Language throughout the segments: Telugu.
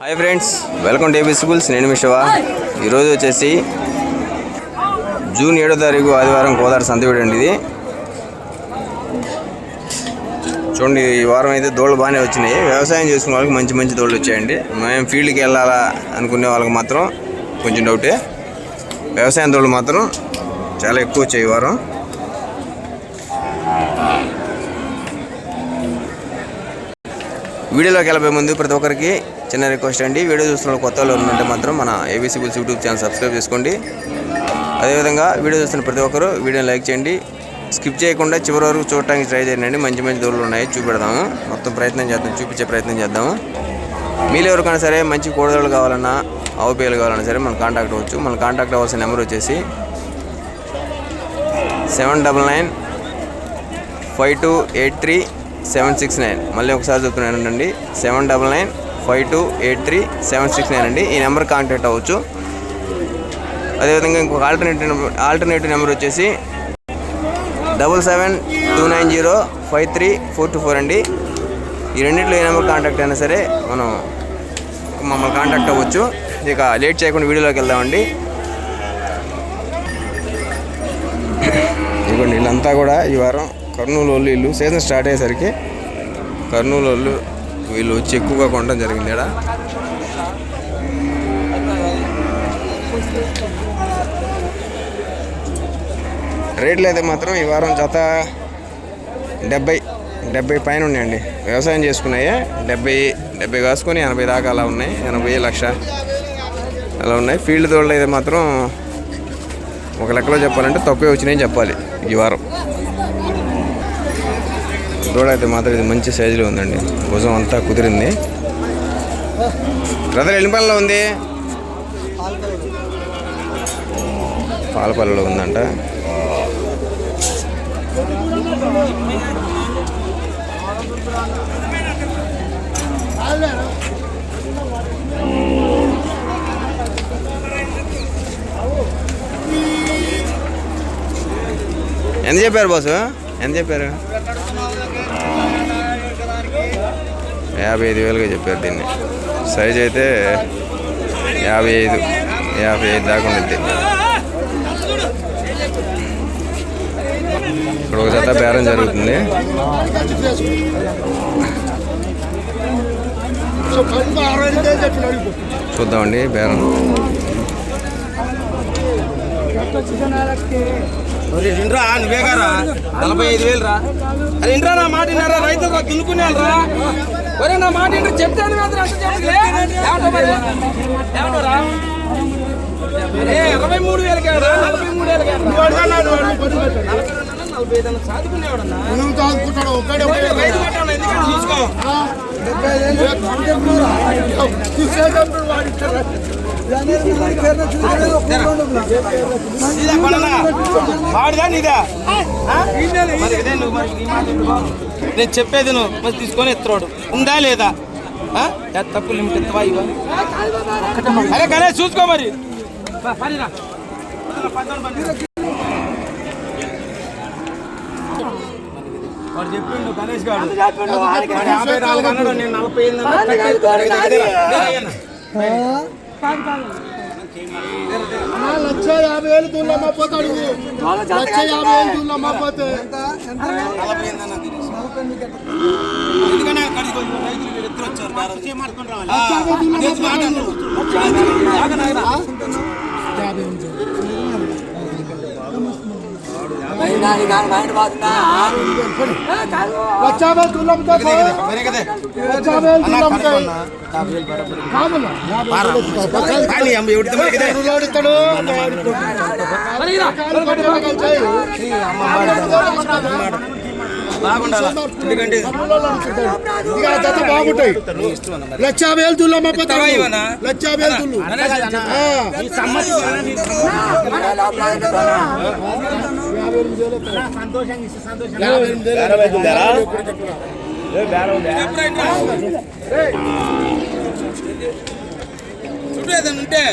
Hi friends, welcome to ABC bulls. నేను మీ శివ. ఈరోజు వచ్చేసి జూన్ 7వ తారీఖు ఆదివారం కోదాడ సంతవీడు అండి. ఇది చూడండి, ఈ వారం అయితే దోళ్ళు బాగానే వచ్చినాయి. వ్యవసాయం చేసుకునే వాళ్ళకి మంచి మంచి దోళ్ళు వచ్చాయండి. మేము ఫీల్డ్కి వెళ్ళాలా అనుకునే వాళ్ళకి మాత్రం కొంచెం డౌటే. వ్యవసాయం దోళ్ళు మాత్రం చాలా ఎక్కువ వచ్చాయి ఈ వారం. వీడియోలోకి వెళ్ళబోయే ముందు ప్రతి ఒక్కరికి చిన్న రిక్వెస్ట్ అండి. వీడియో చూస్తున్న కొత్త వాళ్ళు ఉంటే మాత్రం మన ABC bulls YouTube channel subscribe చేసుకోండి. అదేవిధంగా వీడియో చూస్తున్న ప్రతి ఒక్కరు వీడియోని లైక్ చేయండి. స్కిప్ చేయకుండా చివరి వరకు చూడటానికి ట్రై చేయండి. మంచి మంచి దూరాలు ఉన్నాయి, చూపెడదాము. మొత్తం ప్రయత్నం చేద్దాం, చూపించే ప్రయత్నం చేద్దాము. మీరు ఎవరికైనా సరే మంచి కోడదోళ్ళు కావాలన్నా, ఆవు పేలు కావాలన్నా సరే మనం కాంటాక్ట్ అవ్వచ్చు. మన కాంటాక్ట్ అవ్వాల్సిన నెంబర్ వచ్చేసి 7995283769. మళ్ళీ ఒకసారి చెప్తున్నానండి, 7995283769 అండి. ఈ నెంబర్ కాంటాక్ట్ అవ్వచ్చు. అదేవిధంగా ఇంకొక ఆల్టర్నేటివ్ నెంబర్ వచ్చేసి 7729053424 అండి. ఈ రెండింటిలో ఏ నెంబర్ కాంటాక్ట్ అయినా సరే మమ్మల్ని కాంటాక్ట్ అవ్వచ్చు. ఇక లేట్ చేయకుండా వీడియోలోకి వెళ్దామండి. ఇదిగోండి, వీళ్ళంతా కూడా ఈ వారం కర్నూలు వాళ్ళు. వీళ్ళు సీజన్ స్టార్ట్ అయ్యేసరికి కర్నూలు వాళ్ళు వీళ్ళు వచ్చి ఎక్కువగా కొనడం జరిగింది. ఇక్కడ రేట్లు అయితే మాత్రం ఈ వారం జత 70 పైన ఉన్నాయండి. వ్యవసాయం చేసుకున్నాయి 70 కాసుకొని 80 దాకా అలా ఉన్నాయి. 80 లక్ష అలా ఉన్నాయి. ఫీల్డ్ తోళ్ళు అయితే మాత్రం ఒక లెక్కలో చెప్పాలంటే తక్కువే వచ్చినాయని చెప్పాలి ఈ వారం. దూడ అయితే మాత్రం ఇది మంచి సైజులో ఉందండి. భుజం అంతా కుదిరింది. బ్రదర్ ఎన్ని పనుల్లో ఉంది? పాలపల్లిలో ఉందంట. ఎంత చెప్పారు బాసు? ఎంత చెప్పారు? 55,000గా చెప్పారు దీన్ని. సైజ్ అయితే 55 దాకా ఉంటుంది. ఇక్కడ ఒక జత బేరం జరుగుతుంది. చూద్దామండి బేరం. నువ్వే గారా 45,000 రా. అరే ఇంట్రా, నా మాట విన్నారా? రైతు దున్నుకునేరా. ఒరే నా మాట ఇంట్రా, చెప్తాను మాత్రం అంత చెప్పలే. 23,000 కాడా? 43,000 చదువుకునేవాడన్నా రైతు కట్టాను. ఎందుకంటే చూసుకో నేను చెప్పేది నువ్వు మరి తీసుకొని ఎత్తురాడు ఉందా లేదా? తప్పు లిమిట్ ఎత్తవా ఇవా? అరే కానీ చూసుకో మరి. వాడు చెప్పిండు గణేష్ గారు 54 అన్నాడు. నేను 45 1,50,000 దూరమ్మపోతాడు. 1,50,000 దూరమ్మపోతే బాగుండాలి. ఎందుకంటే బాగుంటాయి. 1,50,000 దూరమ్మపోతాడు. 1,50,000 దూరు ఉంటే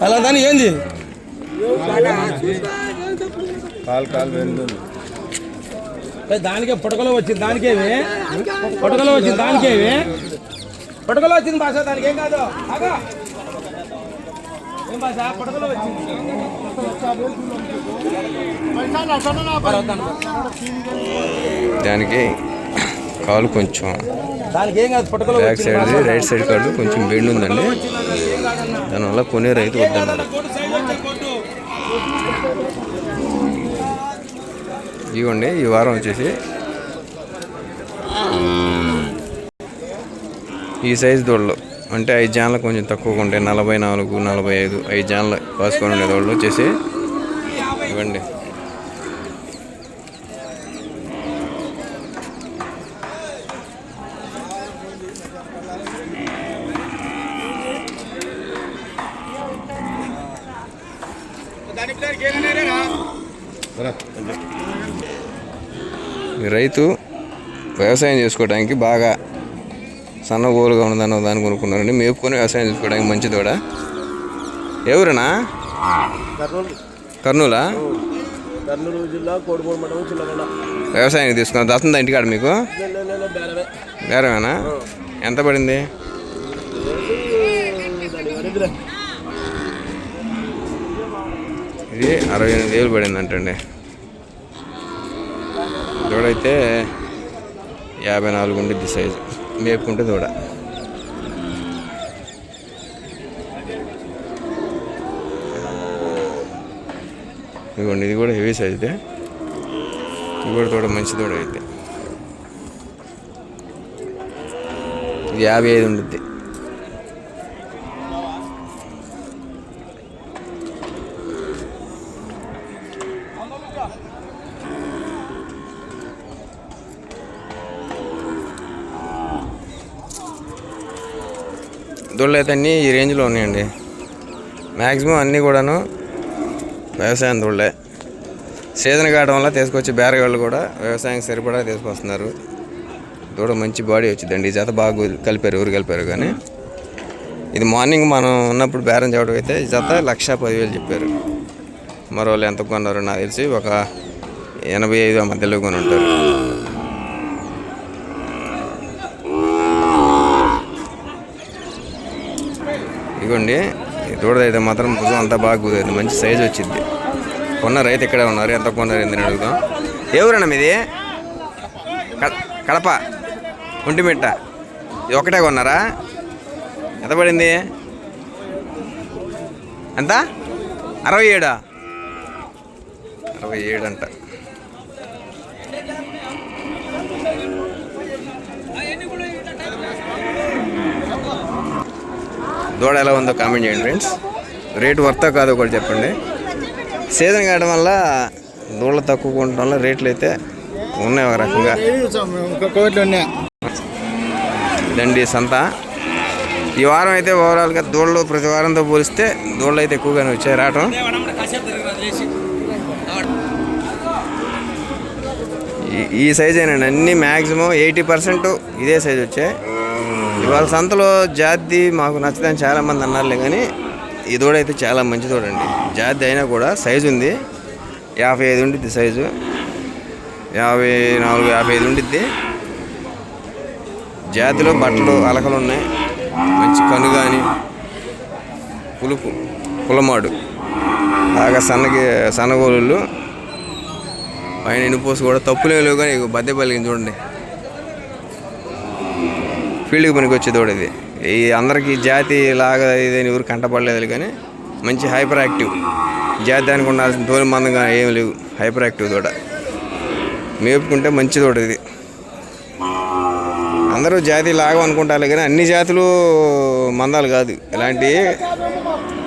అలా దాని ఏంది కాల్ వెళ్ళు దానికే పుటకలో వచ్చింది, దానికేవి పుటకలో వచ్చింది, దానికేవి పుటకలో వచ్చింది భాష, దానికి ఏం కాదు. ఏం భాష పుటకలో వచ్చింది. దానికి కాలు కొంచెం దానికి ఏం కాదు, పుటకలో బ్యాక్ సైడ్ రైట్ సైడ్ కాలు కొంచెం బెండ్ ఉందండి. దానివల్ల కొనే రైతు వద్దన్నారు. ఇవ్వండి ఈ వారం వచ్చేసి ఈ సైజు దోళ్ళు అంటే 5 జాన్లు కొంచెం తక్కువగా ఉంటాయి. 44, 45, 5 జాన్లు కాసుకొని ఉండే దోళ్ళు వచ్చేసి ఇవ్వండి. ఈ రైతు వ్యవసాయం చేసుకోవడానికి బాగా సన్నగోలుగా ఉన్నదన్న దాన్ని కొనుక్కున్నారండి. మేపుకొని వ్యవసాయం చేసుకోవడానికి మంచిది కూడా. ఎవరన్నా కర్నూలా? కర్నూలు జిల్లా కోడిమూడు మండలం చిన్నగొండ. వ్యవసాయానికి తీసుకున్నారు. దస్తుందా ఇంటికాడ మీకు? బేరమేనా? ఎంత పడింది? ఇది 68,000 పడింది అంటండి. దూడైతే 54 ఉండిద్ది సైజు. మేపుకుంటే దూడ. ఇదిగోండి ఇది కూడా హెవీ సైజ్ అయితే. ఇది కూడా దూడ మంచి దూడ అయితే. ఇది 55 ఉండిద్ది. దూడలు అయితే అన్నీ ఈ రేంజ్లో ఉన్నాయండి. మ్యాక్సిమం అన్నీ కూడాను వ్యవసాయం దూడలే. సీజన్ కావడం వల్ల తీసుకొచ్చి బేరగాళ్ళు కూడా వ్యవసాయం సరిపడా తీసుకొస్తున్నారు. దూడ మంచి బాడీ వచ్చిందండి. ఈ జత బాగా కలిపారు, ఊరు కలిపారు. కానీ ఇది మార్నింగ్ మనం ఉన్నప్పుడు బేరం చేయడం అయితే ఈ జత 1,10,000 చెప్పారు. మరో వాళ్ళు ఎంత కొన్నారు నాకు తెలిసి ఒక 85 మధ్యలో కొని ఉంటారు. ఇదిగోండి ఈ దూడదైతే మాత్రం భుజం అంతా బాగా కుదిరింది. మంచి సైజు వచ్చింది. కొన్న రైతు ఇక్కడే ఉన్నారు. ఎంత కొన్నారు ఏందని అడుగుదాం. ఎవరన్నా మీది? కడప ఒంటిమిట్ట. ఇది ఒకటే కొన్నారా? ఎంత పడింది? ఎంత? 67? 67 అంట. దూడ ఎలా ఉందో కామెంట్ చేయండి ఫ్రెండ్స్. రేటు వర్తా కాదో కూడా చెప్పండి. సీజన్ కావడం వల్ల దూడలు తక్కువ ఉండటం వల్ల రేట్లు అయితే ఉన్నాయి ఒక రకంగా. దండి సంత ఈ వారం అయితే ఓవరాల్గా దూడలు ప్రతి వారంతో పోలిస్తే దూడలు అయితే ఎక్కువగానే వచ్చాయి రావటం. ఈ సైజ్ అయినండి. అన్నీ మ్యాక్సిమం 80% ఇదే సైజు వచ్చాయి. ఇవాళ సంతలో జాతి మాకు నచ్చదని చాలామంది అన్నారులే, కానీ ఈ దూడ అయితే చాలా మంచి దూడండి. జాతి అయినా కూడా సైజు ఉంది. 55 ఉండిద్ది సైజు. 54, 55 ఉండిద్ది. జాతిలో బట్టలు అలకలు ఉన్నాయి. మంచి కను కానీ పులమాడు బాగా సన్నగోళ్ళు పైన ఎన్నిపోసు కూడా తప్పులే లేవు. కానీ బద్దె పలిగింది చూడండి. ఫీల్డ్కి పనికి వచ్చే దూడ ఇది. ఈ అందరికీ జాతి లాగా ఇదని ఎవరు కంటపడలేదు, కానీ మంచి హైపర్ యాక్టివ్. జాతి దానికి ఉండాల్సిన తోలి మందంగా ఏమి లేవు. హైపర్ యాక్టివ్ దూడ. మేపుకుంటే మంచి దూడ ఇది. అందరూ జాతి లాగా అనుకుంటారు, కానీ అన్ని జాతులు మందాలు కాదు. ఇలాంటివి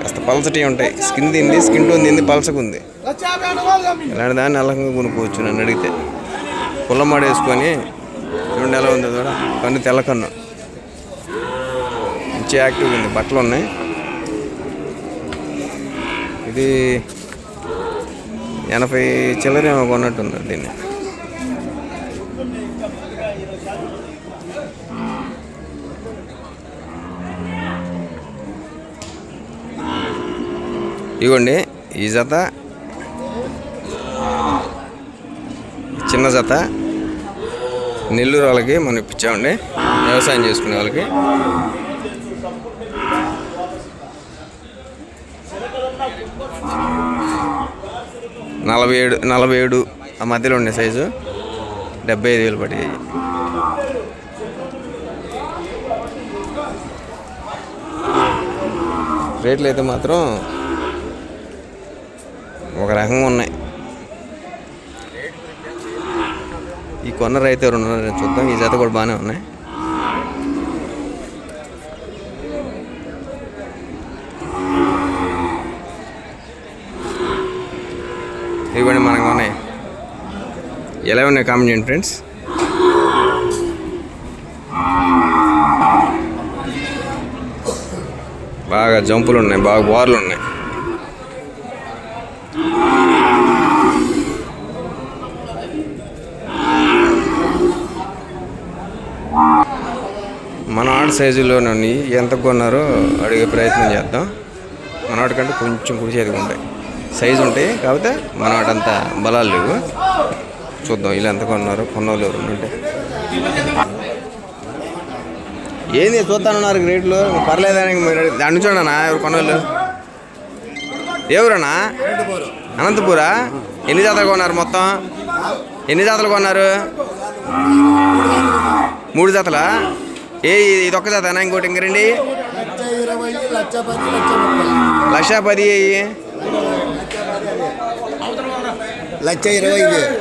కాస్త పలసటి ఉంటాయి. స్కిన్ టోన్ తింది, పలసకుంది. ఇలాంటి దాన్ని అల్లకంగా కొనుక్కోవచ్చు నన్ను అడిగితే. పుల్లమాడ వేసుకొని చూడండి ఎలా ఉంది దూడ. కన్ను తెల్ల కన్ను మంచి యాక్టివ్గా ఉంది. బట్టలు ఉన్నాయి. ఇది 80 చిల్లరేమో కొన్నట్టుంది దీన్ని. ఇవ్వండి ఈ జత చిన్న జత నెల్లూరు వాళ్ళకి మనం ఇప్పించామండి, వ్యవసాయం చేసుకునే వాళ్ళకి. నలభై ఏడు ఆ మధ్యలో ఉండే సైజు 75,000 పడి. రేట్లు అయితే మాత్రం ఒక రకంగా ఉన్నాయి. ఈ కొన్న రైతు ఎవరు ఉన్నారని చూద్దాం. ఈ జత కూడా బాగానే ఉన్నాయి. ఇవ్వండి మనకు ఉన్నాయి. ఎలా ఉన్నాయి కామెంట్ చేయండి ఫ్రెండ్స్. బాగా జంపులు ఉన్నాయి, బాగా బార్లు ఉన్నాయి. మనవాడి సైజులోని ఎంత కొన్నారో అడిగే ప్రయత్నం చేద్దాం. మనవాడి కంటే కొంచెం కుడి చేతిగా ఉంటాయి, సైజు ఉంటాయి, కాకపోతే మనవాడంతా బలాలు లేవు. చూద్దాం వీళ్ళు ఎంత కొన్నారో, కొన్నోళ్ళు ఎవరు ఉంటే. ఏంది చూస్తానున్నారు రేట్లు పర్లేదని దాని నుంచి ఉండనా ఎవరు కొన్నోళ్ళు? ఎవరన్నా? అనంతపూరా? ఎన్ని జాతలు కొన్నారు మొత్తం? ఎన్ని జాతలు కొన్నారు? 3 జాతలా? ఇది ఒక్క జాతనా? ఇంకోటి ఇంక రండి. 1,10,000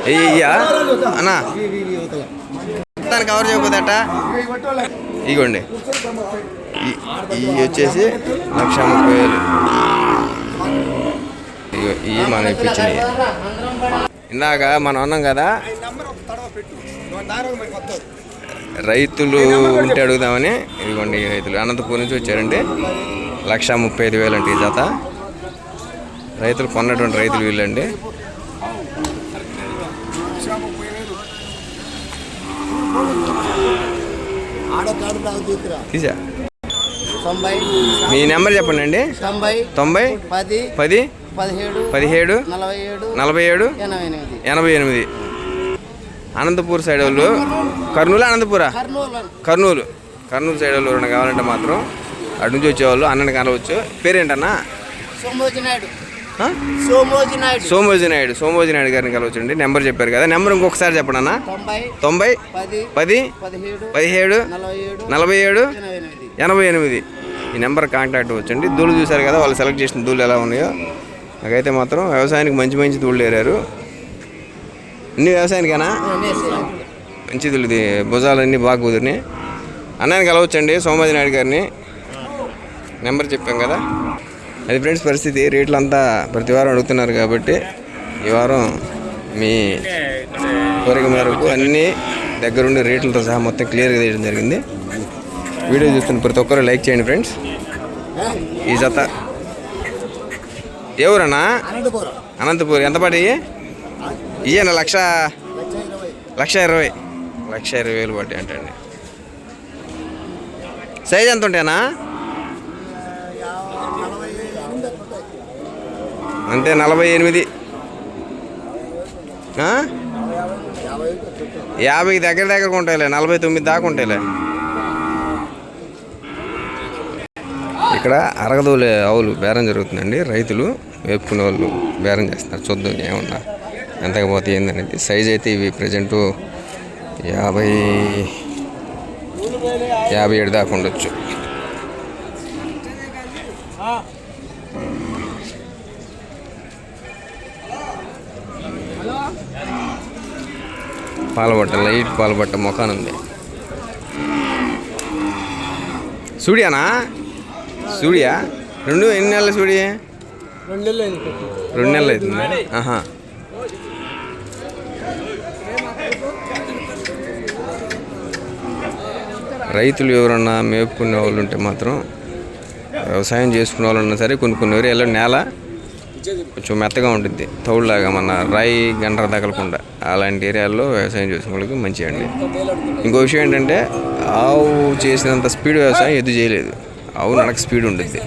అయ్యా అన్నా దాన్ని కవర్ చేయకపోతే ఇగోండి. ఇవి వచ్చేసి 1,30,000. ఇవి మనం ఇప్పించినవి. ఇందాక మనం అన్నాం కదా రైతులు ఉంటే అడుగుదామని. ఇదిగోండి ఈ రైతులు అనంతపూర్ నుంచి వచ్చారండి. 1,35,000 అంటే ఈ జత. రైతులు కొన్నటువంటి రైతులు వీళ్ళండి. తీసా మీ నెంబర్ చెప్పండి అండి. 90 10 17 47 88. అనంతపూర్ సైడ్ వాళ్ళు. కర్నూలు అనంతపురా? కర్నూలు సైడ్ వాళ్ళు ఎవరైనా కావాలంటే మాత్రం అటు నుంచి వచ్చేవాళ్ళు అన్నని కనవచ్చు. పేరేంటన్నా? సోమోజీ నాయుడు గారిని కలవచ్చండి. నెంబర్ చెప్పారు కదా, నెంబర్ ఇంకొకసారి చెప్పండి అన్న. 90 10 17 47 88. ఈ నెంబర్ కాంటాక్ట్ అవ్వచ్చండి. దూళ్ళు చూశారు కదా, వాళ్ళు సెలెక్ట్ చేసిన దూళ్ళు ఎలా ఉన్నాయో. నాకైతే మాత్రం వ్యవసాయానికి మంచి దూళ్ళు ఏరారు. అన్ని వ్యవసాయానికేనా? మంచి దూళ్ళు. ఇది భుజాలన్నీ బాగా కుదిరినాయి. అన్నయ్యని కలవచ్చండి, సోమోజీ నాయుడు గారిని. నెంబర్ చెప్పాం కదా. అది ఫ్రెండ్స్ పరిస్థితి. రేట్లు అంతా ప్రతి వారం అడుగుతున్నారు కాబట్టి ఈ వారం మీ కోరిక మేరకు అన్నీ దగ్గరుండి రేట్లతో సహా మొత్తం క్లియర్గా తీయడం జరిగింది. వీడియో చూస్తున్న ప్రతి ఒక్కరు లైక్ చేయండి ఫ్రెండ్స్. ఈ జత ఎవరన్నా? అనంతపూర్. ఎంత పడి ఇయ్యనా? 1,20,000 పట్టి అంటండి. సైజ్ ఎంత ఉంటాయనా? అంతే 48. 50 దగ్గర ఉంటాయిలే, 49 దాకా ఉంటాయిలే. ఇక్కడ అరగదోలే ఆవులు బేరం జరుగుతుందండి. రైతులు వేపుకునే వాళ్ళు బేరం చేస్తున్నారు. చూద్దాం ఏమన్నా ఎంతకపోతే ఏందనేది. సైజ్ అయితే ఇవి ప్రజెంటు 57 దాకా ఉండొచ్చు. పాలబట్ట, లైట్ పాలబట్ట మొఖాన్ ఉంది. సూడియానా? సూడియా? ఎన్ని నెలలు సూడి? 2 నెలలు అవుతుంది. ఆహా. రైతులు ఎవరన్నా మేపుకునే వాళ్ళు ఉంటే మాత్రం, వ్యవసాయం చేసుకునే వాళ్ళు ఉన్నా సరే, కొన్ని ఏరియాలో నేల కొంచెం మెత్తగా ఉంటుంది, తౌడులాగా మన రాయి గండ్ర తగలకుండా. అలాంటి ఏరియాల్లో వ్యవసాయం చేసుకునే వాళ్ళకి మంచిగా అండి. ఇంకో విషయం ఏంటంటే, ఆవు చేసినంత స్పీడ్ వ్యవసాయం ఎద్దు చేయలేదు. ఆవు నడక స్పీడ్ ఉంటుంది.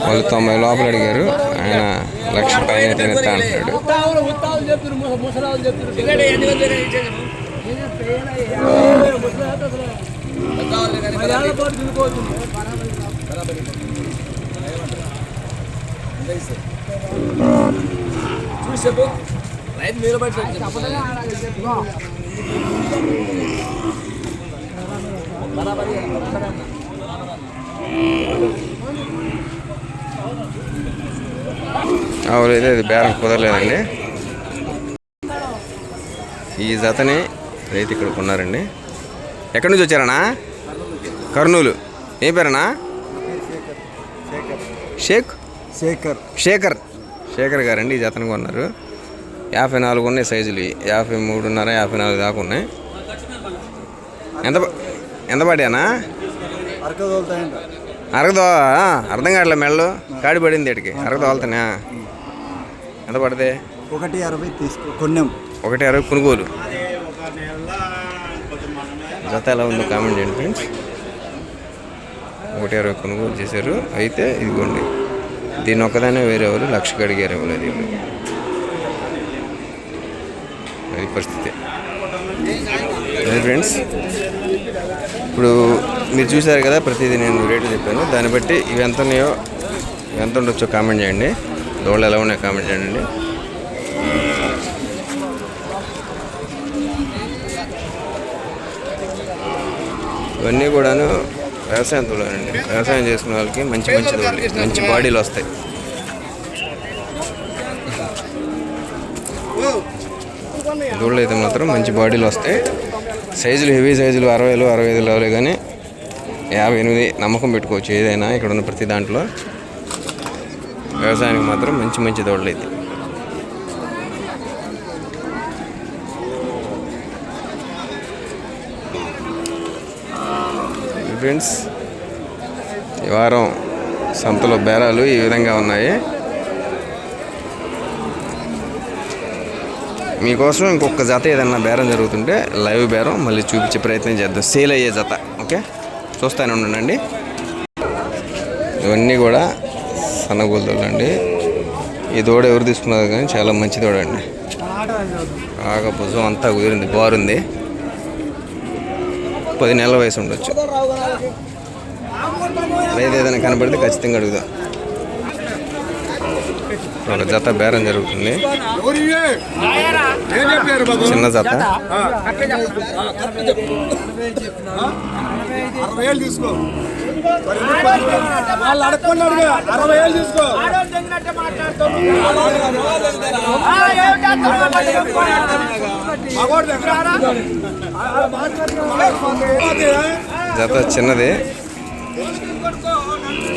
వాళ్ళు 90 లోపల అడిగారు, ఆయన 1,00,000 పైన తినేస్తా అంటాడు. అయితే అది బేరం కుదరలేదండి. ఈ జతని రైతు ఇక్కడ కొన్నారండి. ఎక్కడి నుంచి వచ్చారన్నా? కర్నూలు. ఏం పేరన్నా? శేఖర్ గారండి. ఈ జతను కొన్నారు. 54 ఉన్నాయి సైజులు. 53.5, 54 దాకా ఉన్నాయి. ఎంత పడ్డానా? అరగదో అర్థం కావట్లే. మెళ్ళు కాడి పడింది ఇక్కడికి. అరగదోలుతానా? ఎంత పడితే? 1.60 తీసుకో కొన్నాం. 1.60 కొనుగోలు. జత ఎలా ఉందో కామెంట్ చేయండి ఫ్రెండ్స్. 1.60 కొనుగోలు చేశారు. అయితే ఇదిగోండి, దీని ఒక్కదానే వేరే వాళ్ళు 1,00,000 అడిగారు. ఇవ్వలేదు వీళ్ళు. అది పరిస్థితి. అదే ఫ్రెండ్స్, ఇప్పుడు మీరు చూసారు కదా, ప్రతిదీ నేను రేటు చెప్పాను. దాన్ని బట్టి ఇవి ఎంత ఉన్నాయో, ఎంత ఉండొచ్చో కామెంట్ చేయండి. దోళ్ళు ఎలా ఉన్నాయో కామెంట్ చేయండి. ఇవన్నీ కూడాను వ్యవసాయం దూడలండి. వ్యవసాయం చేసుకునే వాళ్ళకి మంచి దూడలు, మంచి బాడీలు వస్తాయి. దూడలు అయితే మాత్రం మంచి బాడీలు వస్తాయి. సైజులు హెవీ సైజులు 60, 65 లేవలే, కానీ 58 నమ్మకం పెట్టుకోవచ్చు ఏదైనా. ఇక్కడ ఉన్న ప్రతి దాంట్లో వ్యవసాయానికి మాత్రం మంచి దూడలు అయితే. ఫ్రెండ్స్, ఈ వారం సంతలో బేరాలు ఈ విధంగా ఉన్నాయి. మీకోసం ఇంకొక జత ఏదన్నా బేరం జరుగుతుంటే లైవ్ బేరం మళ్ళీ చూపించే ప్రయత్నం చేద్దాం. సేల్ అయ్యే జత. ఓకే, చూస్తానే ఉండండి. ఇవన్నీ కూడా సన్నగోలుదండి. ఈ దూడ ఎవరు తీసుకున్నారు కానీ చాలా మంచి దూడ అండి. బాగా భుజం అంతా కుదిరింది, బారుంది. 10 నెలల వయసు ఉండొచ్చు. రైతు ఏదైనా కనబడితే ఖచ్చితంగా అడుగుదాం. ఒక జత బేరం జరుగుతుంది. చిన్న జత. జత చిన్నది.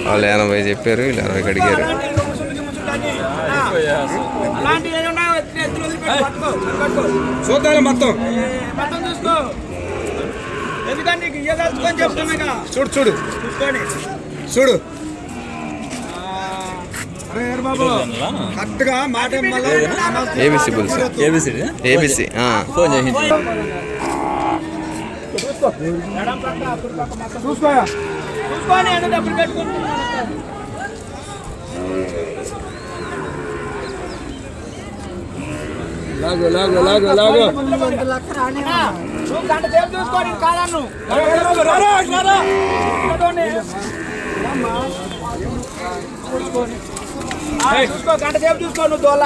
వాళ్ళు 80 చెప్పారు, వీళ్ళు 60 అడిగారు. చూద్దాం మొత్తం. చూడు కరెక్ట్గా మాట. ఏబిసి పులుసు. ఏబిసి ఫోన్ చేసి చూసుకోని డబ్బులు పెట్టుకుంటున్నా. లాగు గంట సేపు చూసుకోండి. కాదన్ను చూసుకో, గంట సేపు చూసుకో. నువ్వు దోళ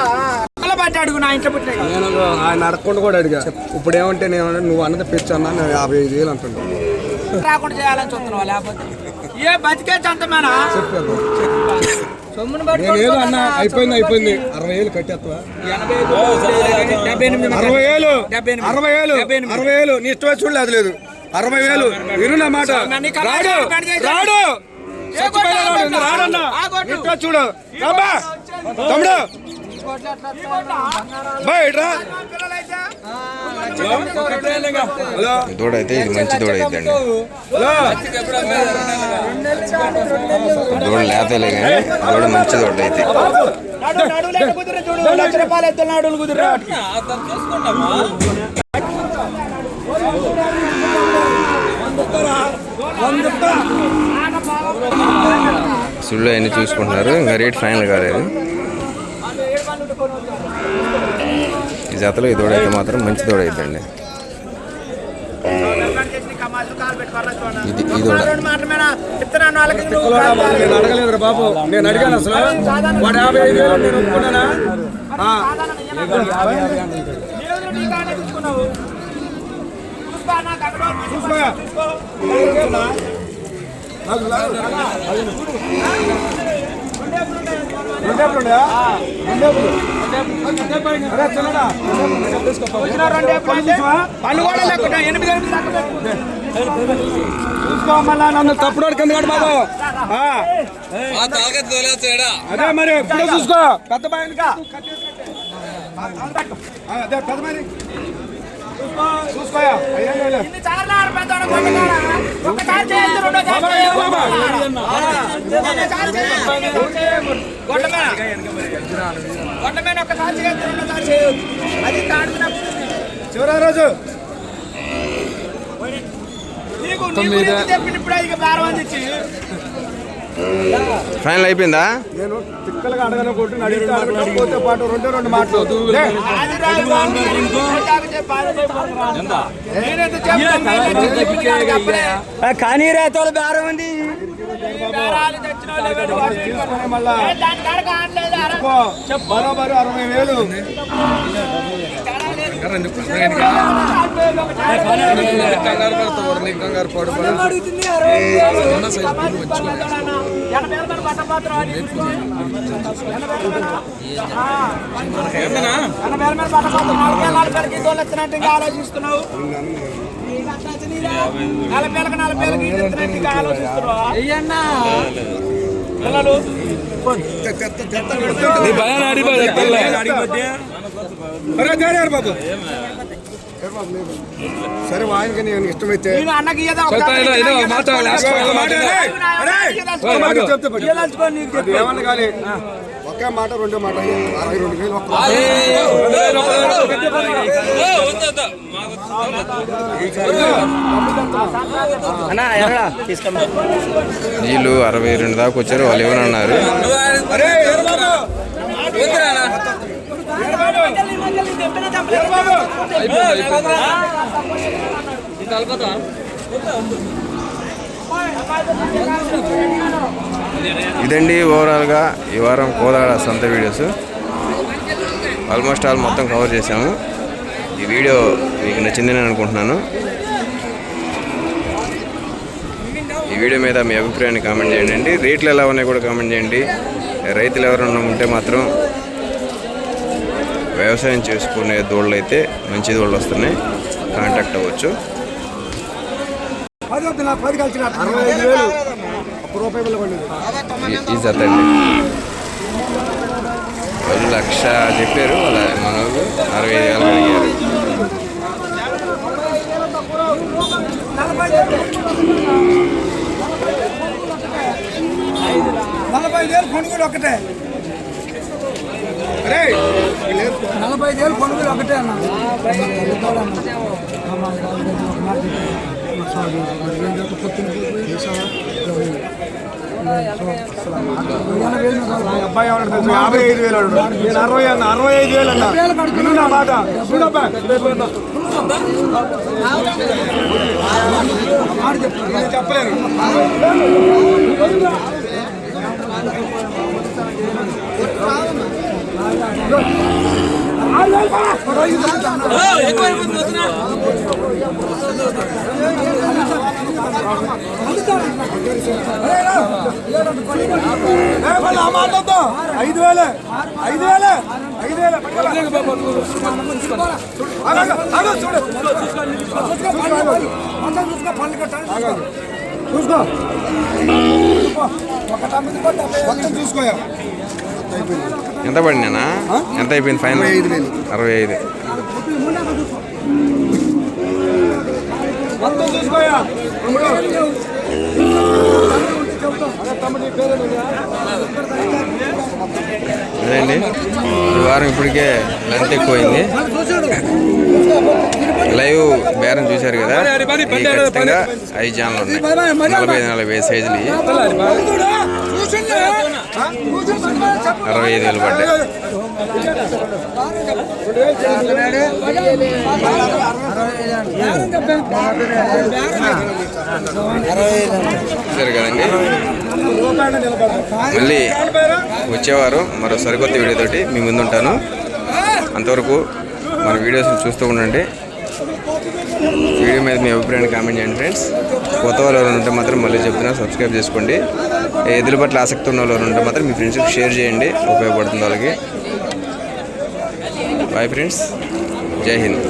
పట్టి అడుగు. నా ఇంట్లో పుట్టిన నేను ఆయన అడగకుండా కూడా అడిగా. ఇప్పుడు ఏమంటే నేను నువ్వు అన్నది పెంచు అన్నా, నేను 55,000 అంటున్నాను. రాకుండా చేయాలని చూస్తున్నావు, లేకపోతే ఏ బతికే చంతమేనా చెప్పాను. నేనేదో అన్నా, అయిపోయింది 60,000 కట్టేస్తావా? 60,000 నీ ఇష్టం చూడలేదు. లేదు 60,000 విను నా మాట. రాడు చూడు తమ్ముడు దూడ అయితే ఇది మంచి దూడ అయితే అండి. దూడ లేతలే కానీ దూడ మంచి దూడ అయితే. సుళ్ళు అన్నీ చూసుకుంటున్నారు, ఇంకా రేట్ ఫైనల్ కాలేదు. ఈ జాతలో ఈ దూడైతే మాత్రం మంచి దూడ అయిద్దండి. ఈ దూడ నేను అడగలేదు బాబు, నేను అడిగాను అసలు వాడు 55,000 నేను ఒప్పుకున్నానా? చూసుకో మళ్ళా నన్ను తప్పుడు కింద కాదు బాబు. అదే మరి ఇప్పుడే చూసుకో పెద్ద బాగా అదే పెద్ద మరి చూసుకోయా. చివరి రోజు ఫైనల్ అయిపోయిందా? నేను తిక్కలుగా అడగను కొట్టి అడిగితే పాటు రెండు మాటలు కానీ రైతులు బేరం ఉంది. మళ్ళా బరోబరు 60,000. ఆలోచిస్తున్నావు బాబు. సరే ఆయనకి నేను ఇష్టమైతే ఏమన్నా కానీ ఒకే మాట రెండో మాట 62,000. వీళ్ళు 62 దాకా వచ్చారు, వాళ్ళు ఏమన్నారు? ఇదండి ఓవరాల్గా ఈ వారం కోదాడ సంత వీడియోస్. ఆల్మోస్ట్ ఆల్ మొత్తం కవర్ చేసాము. ఈ వీడియో మీకు నచ్చిందని అనుకుంటున్నాను. ఈ వీడియో మీద మీ అభిప్రాయాన్ని కామెంట్ చేయండి. రేట్లు ఎలా ఉన్నాయి కూడా కామెంట్ చేయండి. రైతులు ఎవరైనా ఉంటే మాత్రం వ్యవసాయం చేసుకునే దూడలు అయితే మంచి దూడలు వస్తున్నాయి, కాంటాక్ట్ అవ్వచ్చు. ఈ జత అండి వాళ్ళు 1,00,000 చెప్పారు, వాళ్ళ మనోళ్ళు 65,000 అడిగారు. ఒకటే 45,000 కొనుగోలు ఒకటే అన్న. అబ్బాయి 55,000 నేను 60 అన్న, 65,000 అన్న. నా మాట చూడబ్బా, చెప్పలేను. మాట్లాడతా 5,000 చూసుకో చూసుకోయా. ఎంత పడినా? ఎంత అయిపోయింది ఫైనల్? 65,000. ఇదండి ఈ వారం ఇప్పటికే లెంత్ ఎక్కువైంది. లైవ్ బేరం చూశారు కదా, ఈ ఖచ్చితంగా 5 జాన్లు ఉన్నాయి. 40 సైజులు ఇవి. 65,000 పడ్డాయి. చూశారు కదండి. మళ్ళీ వచ్చేవారు మరో సరికొత్త వీడియోతోటి మీ ముందుంటాను. అంతవరకు మన వీడియోస్ని చూస్తూ ఉండండి. వీడియో మీద మీ అభిప్రాయాన్ని కామెంట్ చేయండి ఫ్రెండ్స్. కొత్త వాళ్ళు ఎవరైనా ఉంటే మాత్రం మళ్ళీ చెప్తున్నా, సబ్స్క్రైబ్ చేసుకోండి. ఎద్దుల పట్ల ఆసక్తి ఉన్న వాళ్ళు ఉంటే మాత్రం మీ ఫ్రెండ్స్కి షేర్ చేయండి, ఉపయోగపడుతుంది వాళ్ళకి. బాయ్ ఫ్రెండ్స్, జై హింద్.